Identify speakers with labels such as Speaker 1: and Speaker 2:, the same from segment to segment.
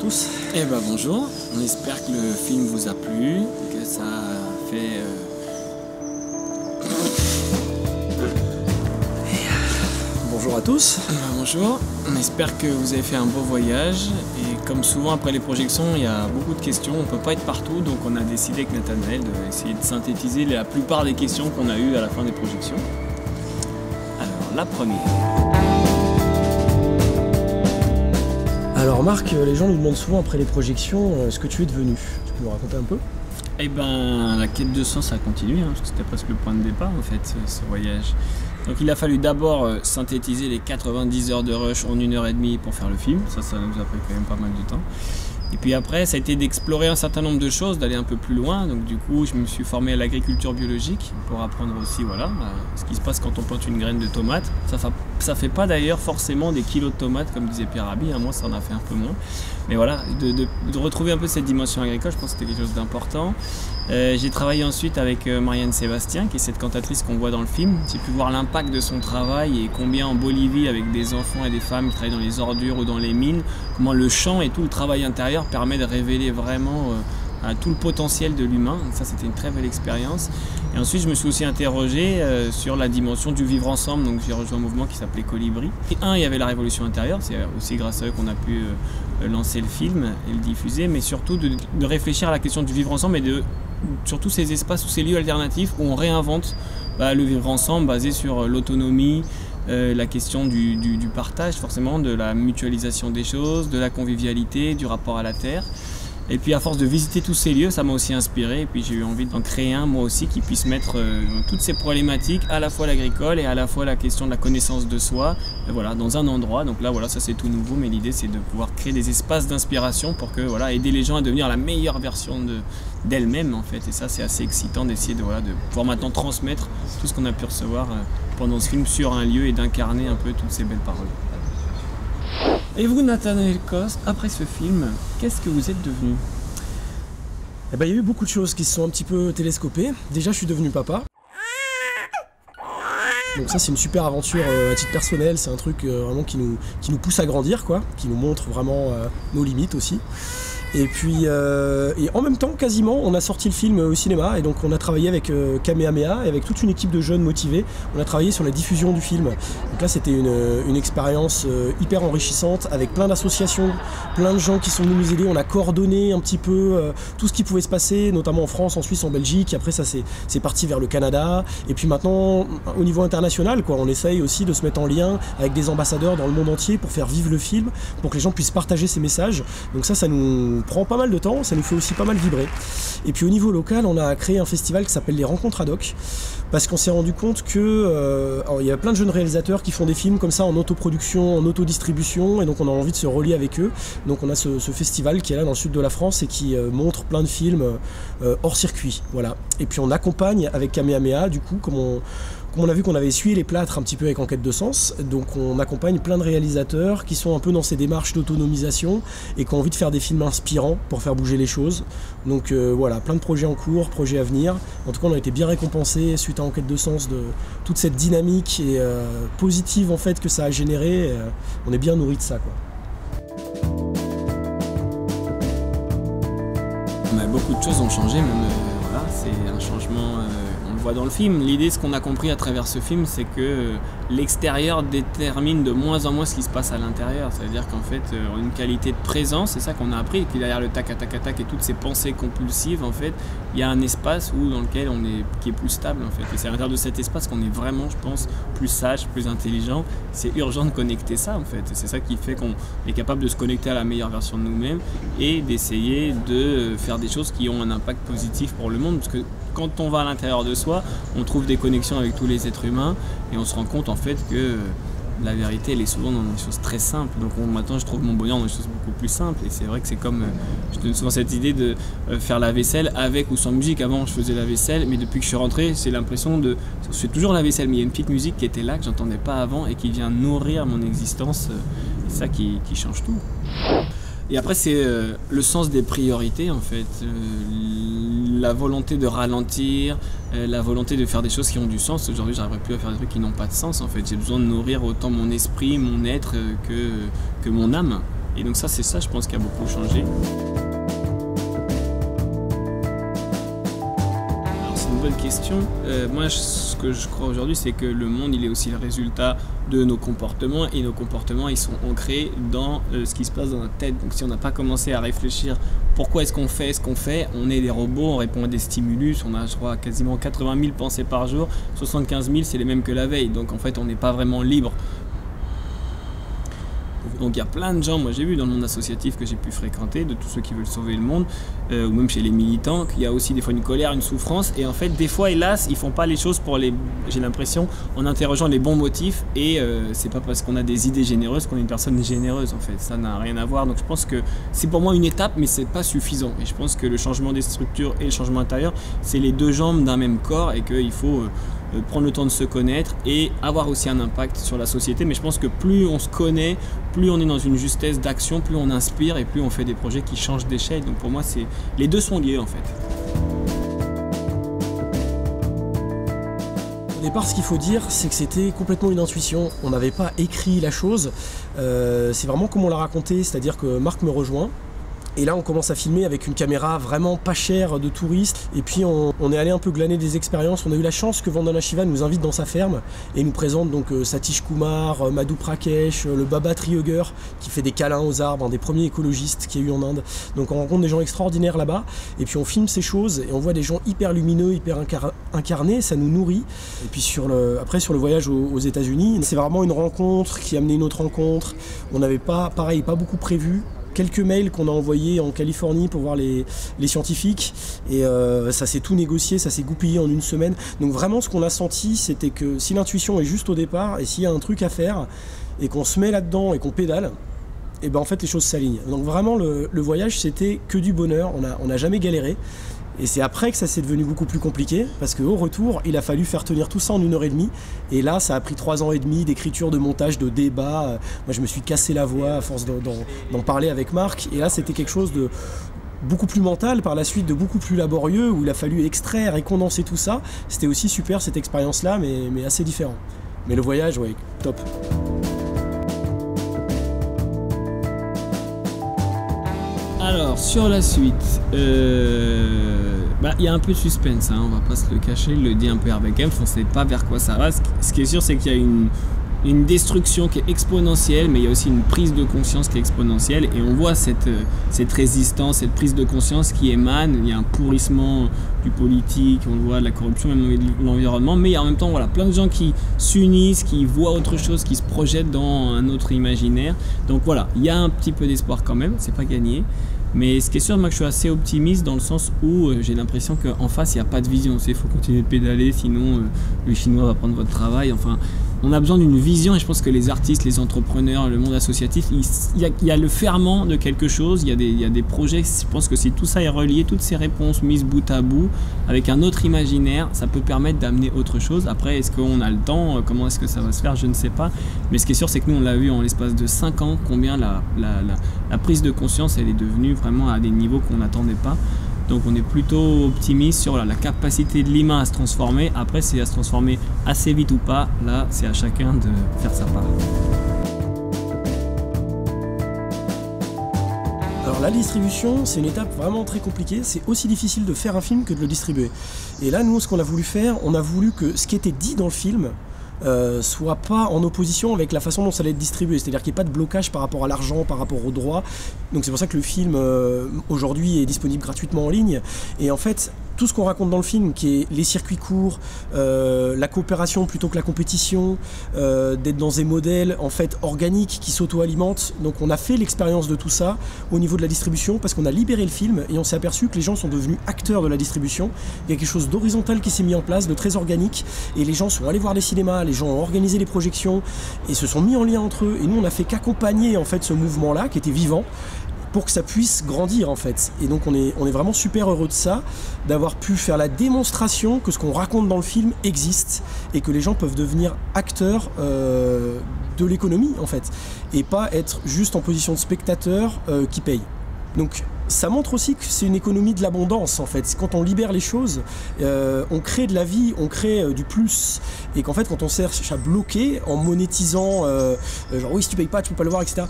Speaker 1: tous.
Speaker 2: Eh ben bonjour, on espère que le film vous a plu, que ça a fait...
Speaker 1: Bonjour à tous.
Speaker 2: Bonjour, on espère que vous avez fait un beau voyage et comme souvent après les projections il y a beaucoup de questions, on ne peut pas être partout donc on a décidé avec Nathanaël d'essayer de synthétiser la plupart des questions qu'on a eues à la fin des projections. Alors la première.
Speaker 1: Alors Marc, les gens nous demandent souvent après les projections ce que tu es devenu. Tu peux nous raconter un peu?
Speaker 2: Eh ben la quête de sens a continué, parce que c'était presque le point de départ en fait ce voyage. Donc il a fallu d'abord synthétiser les 90 heures de rush en 1h30 pour faire le film, ça nous a pris quand même pas mal de temps. Et puis après ça a été d'explorer un certain nombre de choses, d'aller un peu plus loin, donc du coup je me suis formé à l'agriculture biologique pour apprendre aussi voilà, ce qui se passe quand on plante une graine de tomate. Ça fait pas d'ailleurs forcément des kilos de tomates comme disait Pierre Rabhi, moi ça en a fait un peu moins. Mais voilà, de retrouver un peu cette dimension agricole, je pense que c'était quelque chose d'important. J'ai travaillé ensuite avec Marianne Sébastien, qui est cette cantatrice qu'on voit dans le film. J'ai pu voir l'impact de son travail et combien en Bolivie, avec des enfants et des femmes qui travaillent dans les ordures ou dans les mines, comment le chant et tout le travail intérieur permet de révéler vraiment tout le potentiel de l'humain. Ça, c'était une très belle expérience. Et ensuite, je me suis aussi interrogé sur la dimension du vivre ensemble. Donc, j'ai rejoint un mouvement qui s'appelait Colibri. Et il y avait la révolution intérieure. C'est aussi grâce à eux qu'on a pu lancer le film et le diffuser. Mais surtout, de réfléchir à la question du vivre ensemble et surtout ces espaces ou ces lieux alternatifs où on réinvente le vivre ensemble basé sur l'autonomie, la question du partage forcément, de la mutualisation des choses, de la convivialité, du rapport à la terre. Et puis à force de visiter tous ces lieux, ça m'a aussi inspiré et puis j'ai eu envie d'en créer un moi aussi qui puisse mettre toutes ces problématiques, à la fois l'agricole et à la fois la question de la connaissance de soi, voilà, dans un endroit. Donc là voilà, ça c'est tout nouveau, mais l'idée c'est de pouvoir créer des espaces d'inspiration pour que voilà, aider les gens à devenir la meilleure version d'elles-mêmes en fait. Et ça c'est assez excitant d'essayer de pouvoir maintenant transmettre tout ce qu'on a pu recevoir pendant ce film sur un lieu et d'incarner un peu toutes ces belles paroles. Et vous, Nathanaël Coste, après ce film, qu'est-ce que vous êtes devenu?
Speaker 1: Eh ben, il y a eu beaucoup de choses qui se sont un petit peu télescopées. Déjà, je suis devenu papa. Donc ça, c'est une super aventure à titre personnel. C'est un truc vraiment qui nous pousse à grandir, quoi, qui nous montre vraiment nos limites aussi. Et puis, et en même temps, quasiment, on a sorti le film au cinéma et donc on a travaillé avec Kamehameha et avec toute une équipe de jeunes motivés. On a travaillé sur la diffusion du film. Donc là, c'était une expérience hyper enrichissante avec plein d'associations, plein de gens qui sont venus nous aider. On a coordonné un petit peu tout ce qui pouvait se passer, notamment en France, en Suisse, en Belgique. Après, ça, c'est parti vers le Canada. Et puis maintenant, au niveau international, quoi, on essaye aussi de se mettre en lien avec des ambassadeurs dans le monde entier pour faire vivre le film, pour que les gens puissent partager ces messages. Donc ça nous prend pas mal de temps, ça nous fait aussi pas mal vibrer. Et puis au niveau local, on a créé un festival qui s'appelle les Rencontres ad hoc, parce qu'on s'est rendu compte que il y a plein de jeunes réalisateurs qui font des films comme ça en autoproduction, en autodistribution, et donc on a envie de se relier avec eux. Donc on a ce festival qui est là dans le sud de la France et qui montre plein de films hors circuit. Voilà. Et puis on accompagne avec Kamehameha, du coup, comme on a vu qu'on avait essuyé les plâtres un petit peu avec En quête de sens, donc on accompagne plein de réalisateurs qui sont un peu dans ces démarches d'autonomisation et qui ont envie de faire des films inspirants pour faire bouger les choses. Donc voilà, plein de projets en cours, projets à venir. En tout cas, on a été bien récompensés suite à En quête de sens de toute cette dynamique et positive en fait que ça a généré. On est bien nourri de ça, quoi.
Speaker 2: Beaucoup de choses ont changé, même voilà, c'est un changement, on le voit dans le film. L'idée, ce qu'on a compris à travers ce film, c'est que l'extérieur détermine de moins en moins ce qui se passe à l'intérieur. C'est-à-dire qu'en fait, on a une qualité de présence, c'est ça qu'on a appris. Et puis derrière le tac à tac à tac et toutes ces pensées compulsives, en fait, il y a un espace dans lequel qui est plus stable, en fait. Et c'est à l'intérieur de cet espace qu'on est vraiment, je pense, plus sage, plus intelligent. C'est urgent de connecter ça, en fait. Et c'est ça qui fait qu'on est capable de se connecter à la meilleure version de nous-mêmes et d'essayer de faire des choses qui ont un impact positif pour le monde. Parce que quand on va à l'intérieur de soi, on trouve des connexions avec tous les êtres humains et on se rend compte en fait que la vérité elle est souvent dans des choses très simples. Donc maintenant je trouve mon bonheur dans des choses beaucoup plus simples et c'est vrai que c'est comme, je donne souvent cette idée de faire la vaisselle avec ou sans musique. Avant je faisais la vaisselle mais depuis que je suis rentré c'est l'impression je fais toujours la vaisselle mais il y a une petite musique qui était là que j'entendais pas avant et qui vient nourrir mon existence. C'est ça qui change tout. Et après c'est le sens des priorités en fait, la volonté de ralentir, la volonté de faire des choses qui ont du sens. Aujourd'hui j'arriverai plus à faire des trucs qui n'ont pas de sens en fait, j'ai besoin de nourrir autant mon esprit, mon être que mon âme. Et donc ça, c'est ça, je pense, qui a beaucoup changé. Bonne question. Moi, ce que je crois aujourd'hui, c'est que le monde, il est aussi le résultat de nos comportements, et nos comportements, ils sont ancrés dans ce qui se passe dans notre tête. Donc si on n'a pas commencé à réfléchir pourquoi est-ce qu'on fait ce qu'on fait, on est des robots, on répond à des stimulus, on a, je crois, quasiment 80 000 pensées par jour, 75 000, c'est les mêmes que la veille. Donc en fait, on n'est pas vraiment libre. Donc il y a plein de gens, moi j'ai vu dans le monde associatif que j'ai pu fréquenter, de tous ceux qui veulent sauver le monde, ou même chez les militants, qu'il y a aussi des fois une colère, une souffrance, et en fait des fois hélas ils font pas les choses pour j'ai l'impression, en interrogeant les bons motifs, et c'est pas parce qu'on a des idées généreuses qu'on est une personne généreuse en fait, ça n'a rien à voir. Donc je pense que c'est pour moi une étape, mais c'est pas suffisant, et je pense que le changement des structures et le changement intérieur, c'est les deux jambes d'un même corps, et qu'il faut prendre le temps de se connaître et avoir aussi un impact sur la société. Mais je pense que plus on se connaît, plus on est dans une justesse d'action, plus on inspire et plus on fait des projets qui changent d'échelle. Donc pour moi, les deux sont liés en fait.
Speaker 1: Au départ, ce qu'il faut dire, c'est que c'était complètement une intuition. On n'avait pas écrit la chose. C'est vraiment comme on l'a raconté, c'est-à-dire que Marc me rejoint. Et là, on commence à filmer avec une caméra vraiment pas chère de touristes. Et puis, on est allé un peu glaner des expériences. On a eu la chance que Vandana Shiva nous invite dans sa ferme et nous présente donc Satish Kumar, Madhu Prakesh, le Baba Triyogger qui fait des câlins aux arbres, un des premiers écologistes qu'il y a eu en Inde. Donc, on rencontre des gens extraordinaires là-bas. Et puis, on filme ces choses et on voit des gens hyper lumineux, hyper incarnés. Ça nous nourrit. Et puis, après, sur le voyage aux États-Unis, c'est vraiment une rencontre qui a amené une autre rencontre. On n'avait pas beaucoup prévu. Quelques mails qu'on a envoyés en Californie pour voir les scientifiques, et ça s'est tout négocié, ça s'est goupillé en une semaine. Donc vraiment ce qu'on a senti, c'était que si l'intuition est juste au départ et s'il y a un truc à faire et qu'on se met là-dedans et qu'on pédale, et ben en fait les choses s'alignent. Donc vraiment le voyage c'était que du bonheur, on n'a jamais galéré. Et c'est après que ça s'est devenu beaucoup plus compliqué, parce qu'au retour, il a fallu faire tenir tout ça en 1h30. Et là, ça a pris 3 ans et demi d'écriture, de montage, de débat. Moi, je me suis cassé la voix à force d'en parler avec Marc. Et là, c'était quelque chose de beaucoup plus mental, par la suite de beaucoup plus laborieux, où il a fallu extraire et condenser tout ça. C'était aussi super, cette expérience-là, mais assez différent. Mais le voyage, ouais, top.
Speaker 2: Alors, sur la suite, y a un peu de suspense, hein, on va pas se le cacher, il le dit un peu Hervé Kempf, on ne sait pas vers quoi ça va. Ce qui est sûr, c'est qu'il y a une destruction qui est exponentielle, mais il y a aussi une prise de conscience qui est exponentielle, et on voit cette résistance, cette prise de conscience qui émane. Il y a un pourrissement du politique, on le voit, de la corruption, même de l'environnement, mais il y a en même temps plein de gens qui s'unissent, qui voient autre chose, qui se projettent dans un autre imaginaire. Donc voilà, il y a un petit peu d'espoir quand même, c'est pas gagné. Mais ce qui est sûr, moi, que je suis assez optimiste dans le sens où j'ai l'impression qu'en face, il n'y a pas de vision. Il faut continuer de pédaler, sinon le Chinois va prendre votre travail. Enfin, on a besoin d'une vision, et je pense que les artistes, les entrepreneurs, le monde associatif, il y a le ferment de quelque chose, il y a des projets. Je pense que si tout ça est relié, toutes ces réponses mises bout à bout, avec un autre imaginaire, ça peut permettre d'amener autre chose. Après, est-ce qu'on a le temps? Comment est-ce que ça va se faire? Je ne sais pas. Mais ce qui est sûr, c'est que nous, on l'a vu en l'espace de 5 ans, combien la prise de conscience, elle est devenue vraiment à des niveaux qu'on n'attendait pas. Donc on est plutôt optimiste sur la capacité de l'humain à se transformer. Après, c'est à se transformer assez vite ou pas. Là, c'est à chacun de faire sa part.
Speaker 1: Alors la distribution, c'est une étape vraiment très compliquée. C'est aussi difficile de faire un film que de le distribuer. Et là, nous, ce qu'on a voulu faire, on a voulu que ce qui était dit dans le film soit pas en opposition avec la façon dont ça allait être distribué, c'est-à-dire qu'il n'y ait pas de blocage par rapport à l'argent, par rapport aux droits. Donc c'est pour ça que le film aujourd'hui est disponible gratuitement en ligne. Et en fait, tout ce qu'on raconte dans le film, qui est les circuits courts, la coopération plutôt que la compétition, d'être dans des modèles en fait organiques qui s'auto-alimentent. Donc on a fait l'expérience de tout ça au niveau de la distribution, parce qu'on a libéré le film et on s'est aperçu que les gens sont devenus acteurs de la distribution. Il y a quelque chose d'horizontal qui s'est mis en place, de très organique, et les gens sont allés voir les cinémas, les gens ont organisé les projections et se sont mis en lien entre eux. Et nous, on n'a fait qu'accompagner en fait ce mouvement-là qui était vivant, pour que ça puisse grandir en fait. Et donc on est vraiment super heureux de ça, d'avoir pu faire la démonstration que ce qu'on raconte dans le film existe et que les gens peuvent devenir acteurs de l'économie en fait, et pas être juste en position de spectateur qui paye. Donc ça montre aussi que c'est une économie de l'abondance en fait. Quand on libère les choses, on crée de la vie, on crée du plus. Et qu'en fait, quand on cherche à bloquer en monétisant, genre oui, si tu payes pas, tu peux pas le voir, etc.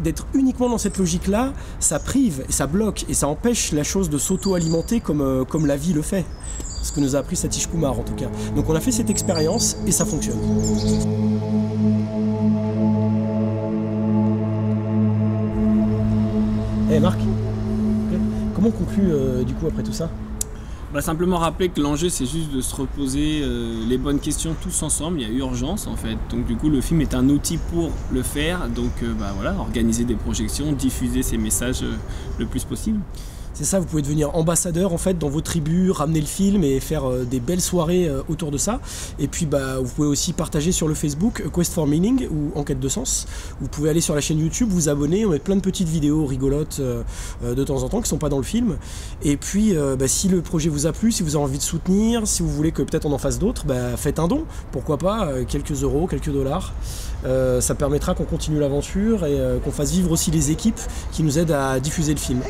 Speaker 1: D'être uniquement dans cette logique-là, ça prive, et ça bloque, et ça empêche la chose de s'auto-alimenter comme la vie le fait. Ce que nous a appris Satish Kumar en tout cas. Donc on a fait cette expérience et ça fonctionne. Eh Marc, comment on conclut du coup après tout ça?
Speaker 2: Simplement rappeler que l'enjeu c'est juste de se reposer les bonnes questions tous ensemble, il y a urgence en fait. Donc du coup le film est un outil pour le faire, donc voilà, organiser des projections, diffuser ces messages le plus possible.
Speaker 1: C'est ça, vous pouvez devenir ambassadeur en fait dans vos tribus, ramener le film et faire des belles soirées autour de ça. Et puis vous pouvez aussi partager sur le Facebook Quest for Meaning ou Enquête de Sens. Vous pouvez aller sur la chaîne YouTube, vous abonner, on met plein de petites vidéos rigolotes de temps en temps qui sont pas dans le film. Et puis si le projet vous a plu, si vous avez envie de soutenir, si vous voulez que peut-être on en fasse d'autres, faites un don, pourquoi pas, quelques euros, quelques dollars. Ça permettra qu'on continue l'aventure et qu'on fasse vivre aussi les équipes qui nous aident à diffuser le film.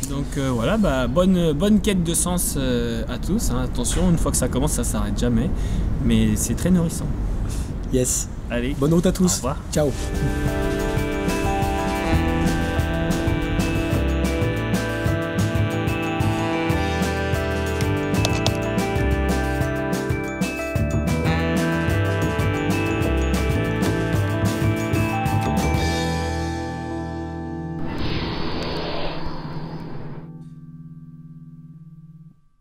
Speaker 2: Donc voilà, bonne quête de sens à tous, hein. Attention, une fois que ça commence, ça s'arrête jamais, mais c'est très nourrissant.
Speaker 1: Yes.
Speaker 2: Allez.
Speaker 1: Bonne route à tous.
Speaker 2: Au revoir.
Speaker 1: Ciao.